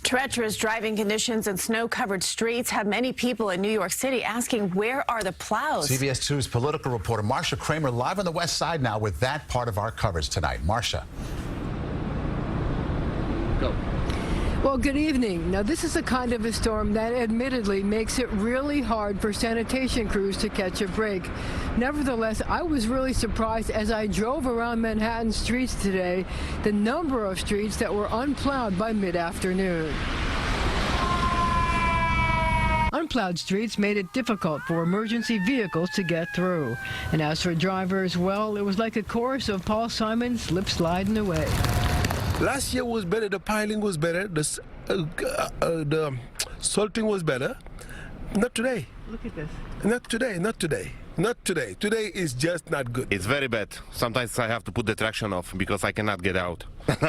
Treacherous driving conditions and snow-covered streets have many people in New York City asking, where are the plows? CBS 2's political reporter Marcia Kramer live on the west side now with that part of our coverage tonight. Marcia. Go. Well, good evening. Now, this is a kind of a storm that admittedly makes it really hard for sanitation crews to catch a break. Nevertheless, I was really surprised as I drove around Manhattan streets today, the number of streets that were unplowed by mid-afternoon. Unplowed streets made it difficult for emergency vehicles to get through. And as for drivers, well, it was like a chorus of Paul Simon's Lip Sliding Away. Last year was better, the piling was better, the salting was better. Not today. Look at this. Not today, not today. Not today. Today is just not good. It's very bad. Sometimes I have to put the traction off because I cannot get out.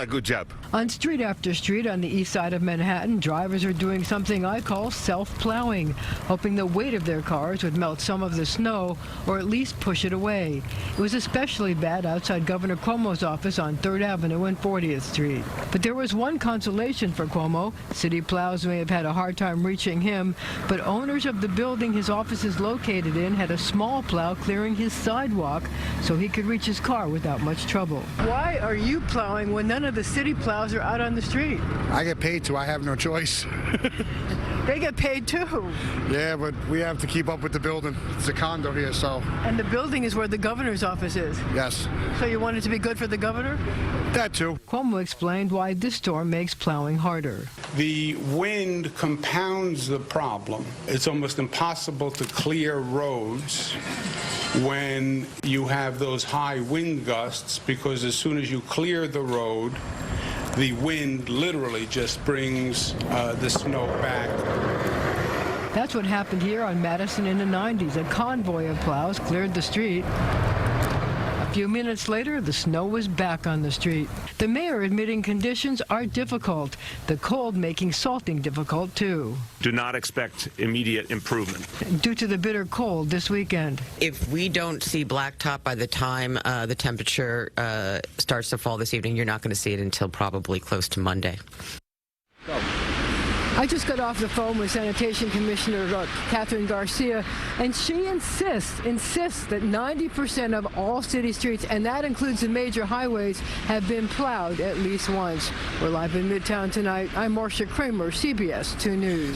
Good job. On street after street on the east side of Manhattan, drivers are doing something I call self-plowing, hoping the weight of their cars would melt some of the snow or at least push it away. It was especially bad outside Governor Cuomo's office on 3rd Avenue and 40th Street. But there was one consolation for Cuomo. City plows may have had a hard time reaching him, but owners of the building his office is located in had a small plow clearing his sidewalk so he could reach his car without much trouble. Why are you plowing when none of the city plows are out on the street? I get paid to. I have no choice. They get paid too. Yeah, but we have to keep up with the building. It's a condo here, so. And the building is where the governor's office is. Yes. So you want it to be good for the governor? That too. Cuomo explained why this storm makes plowing harder. The wind compounds the problem. It's almost impossible to clear roads when you have those high wind gusts, because as soon as you clear the road, the wind literally just brings the snow back. That's what happened here on Madison in the 90s. A convoy of plows cleared the street. A few minutes later, the snow was back on the street. The mayor admitting conditions are difficult, the cold making salting difficult too. Do not expect immediate improvement. Due to the bitter cold this weekend. If we don't see blacktop by the time the temperature starts to fall this evening, you're not going to see it until probably close to Monday. I just got off the phone with Sanitation Commissioner Catherine Garcia, and she insists that 90% of all city streets, and that includes the major highways, have been plowed at least once. We're live in Midtown tonight. I'm Marcia Kramer, CBS 2 News.